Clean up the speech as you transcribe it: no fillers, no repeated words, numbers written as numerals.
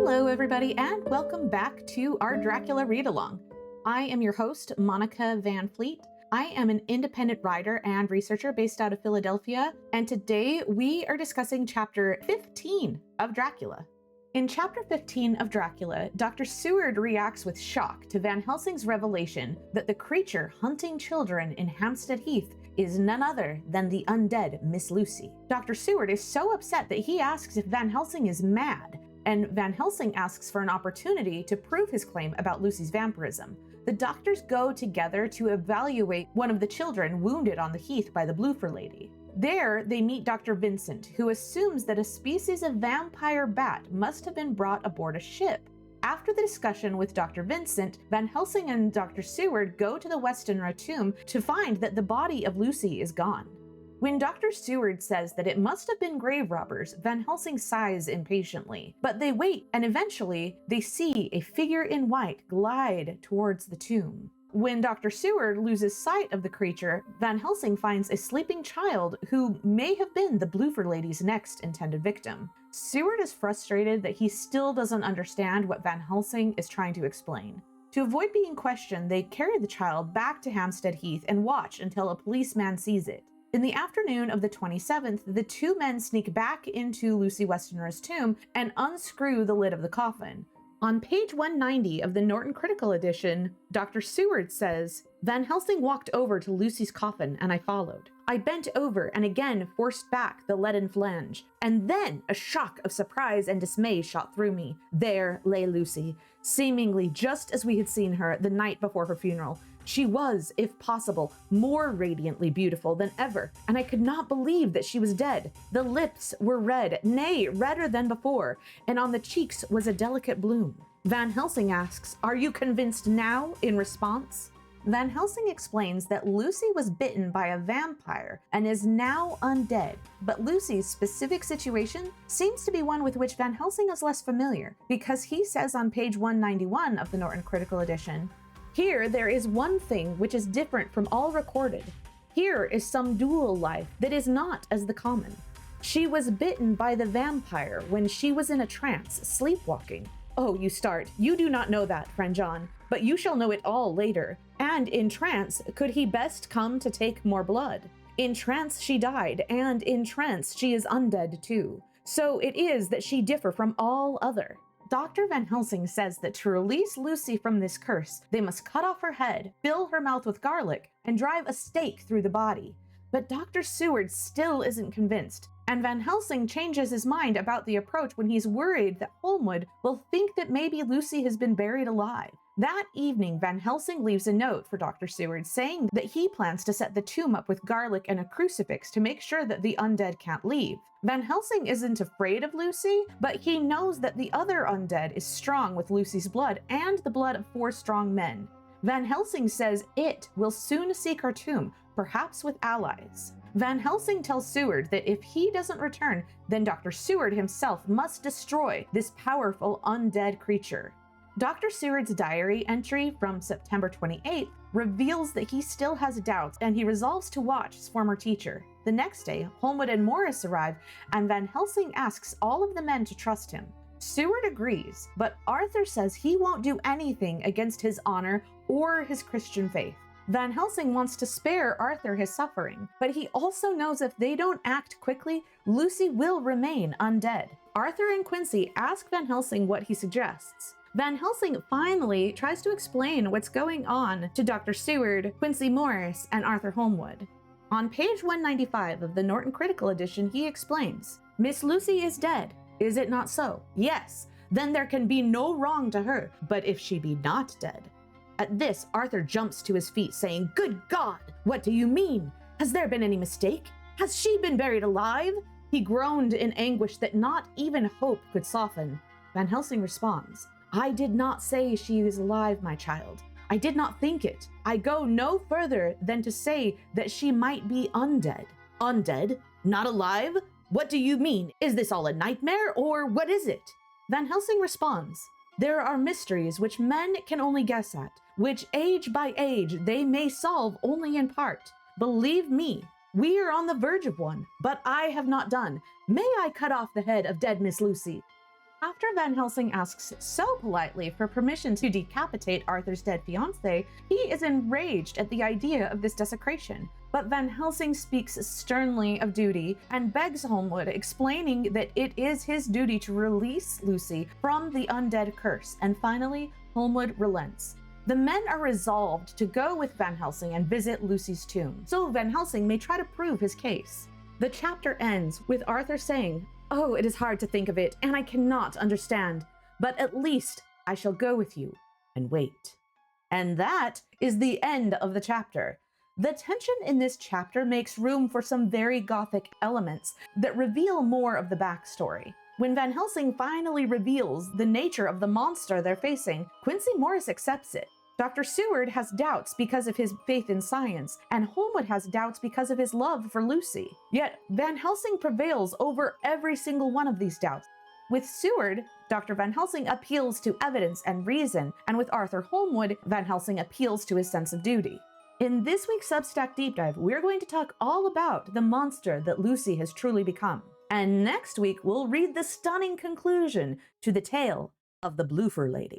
Hello, everybody, and welcome back to our Dracula read-along. I am your host, Monica Van Fleet. I am an independent writer and researcher based out of Philadelphia, and today we are discussing Chapter 15 of Dracula. In Chapter 15 of Dracula, Dr. Seward reacts with shock to Van Helsing's revelation that the creature hunting children in Hampstead Heath is none other than the undead Miss Lucy. Dr. Seward is so upset that he asks if Van Helsing is mad, and Van Helsing asks for an opportunity to prove his claim about Lucy's vampirism. The doctors go together to evaluate one of the children wounded on the heath by the Bloofer lady. There, they meet Dr. Vincent, who assumes that a species of vampire bat must have been brought aboard a ship. After the discussion with Dr. Vincent, Van Helsing and Dr. Seward go to the Westenra tomb to find that the body of Lucy is gone. When Dr. Seward says that it must have been grave robbers, Van Helsing sighs impatiently. But they wait, and eventually they see a figure in white glide towards the tomb. When Dr. Seward loses sight of the creature, Van Helsing finds a sleeping child who may have been the Bloofer lady's next intended victim. Seward is frustrated that he still doesn't understand what Van Helsing is trying to explain. To avoid being questioned, they carry the child back to Hampstead Heath and watch until a policeman sees it. In the afternoon of the 27th, the two men sneak back into Lucy Westenra's tomb and unscrew the lid of the coffin. On page 190 of the Norton Critical Edition, Dr. Seward says, "Van Helsing walked over to Lucy's coffin and I followed. I bent over and again forced back the leaden flange, and then a shock of surprise and dismay shot through me. There lay Lucy, seemingly just as we had seen her the night before her funeral. She was, if possible, more radiantly beautiful than ever, and I could not believe that she was dead. The lips were red, nay, redder than before, and on the cheeks was a delicate bloom." Van Helsing asks, "Are you convinced now?" in response. Van Helsing explains that Lucy was bitten by a vampire and is now undead, but Lucy's specific situation seems to be one with which Van Helsing is less familiar, because he says on page 191 of the Norton Critical Edition, "Here there is one thing which is different from all recorded. Here is some dual life that is not as the common. She was bitten by the vampire when she was in a trance, sleepwalking." Oh, you start. You do not know that, friend John, but you shall know it all later. And in trance, could he best come to take more blood? In trance she died, and in trance she is undead too. So it is that she differ from all other. Dr. Van Helsing says that to release Lucy from this curse, they must cut off her head, fill her mouth with garlic, and drive a stake through the body. But Dr. Seward still isn't convinced, and Van Helsing changes his mind about the approach when he's worried that Holmwood will think that maybe Lucy has been buried alive. That evening, Van Helsing leaves a note for Dr. Seward saying that he plans to set the tomb up with garlic and a crucifix to make sure that the undead can't leave. Van Helsing isn't afraid of Lucy, but he knows that the other undead is strong with Lucy's blood and the blood of 4 strong men. Van Helsing says it will soon seek her tomb, perhaps with allies. Van Helsing tells Seward that if he doesn't return, then Dr. Seward himself must destroy this powerful undead creature. Dr. Seward's diary entry from September 28th reveals that he still has doubts, and he resolves to watch his former teacher. The next day, Holmwood and Morris arrive, and Van Helsing asks all of the men to trust him. Seward agrees, but Arthur says he won't do anything against his honor or his Christian faith. Van Helsing wants to spare Arthur his suffering, but he also knows if they don't act quickly, Lucy will remain undead. Arthur and Quincy ask Van Helsing what he suggests. Van Helsing finally tries to explain what's going on to Dr. Seward, Quincy Morris, and Arthur Holmwood. On page 195 of the Norton Critical Edition, he explains, "Miss Lucy is dead. Is it not so? Yes. Then there can be no wrong to her. But if she be not dead." At this, Arthur jumps to his feet, saying, "Good God! What do you mean? Has there been any mistake? Has she been buried alive?" He groaned in anguish that not even hope could soften. Van Helsing responds, "I did not say she is alive, my child. I did not think it. I go no further than to say that she might be undead." "Undead? Not alive? What do you mean? Is this all a nightmare, or what is it?" Van Helsing responds, "There are mysteries which men can only guess at, which age by age they may solve only in part. Believe me, we are on the verge of one, but I have not done. May I cut off the head of dead Miss Lucy?" After Van Helsing asks so politely for permission to decapitate Arthur's dead fiancée, he is enraged at the idea of this desecration. But Van Helsing speaks sternly of duty and begs Holmwood, explaining that it is his duty to release Lucy from the undead curse, and finally, Holmwood relents. The men are resolved to go with Van Helsing and visit Lucy's tomb, so Van Helsing may try to prove his case. The chapter ends with Arthur saying, "Oh, it is hard to think of it, and I cannot understand, but at least I shall go with you and wait." And that is the end of the chapter. The tension in this chapter makes room for some very gothic elements that reveal more of the backstory. When Van Helsing finally reveals the nature of the monster they're facing, Quincy Morris accepts it. Dr. Seward has doubts because of his faith in science, and Holmwood has doubts because of his love for Lucy. Yet, Van Helsing prevails over every single one of these doubts. With Seward, Dr. Van Helsing appeals to evidence and reason, and with Arthur Holmwood, Van Helsing appeals to his sense of duty. In this week's Substack Deep Dive, we're going to talk all about the monster that Lucy has truly become. And next week, we'll read the stunning conclusion to the tale of the Bloofer Lady.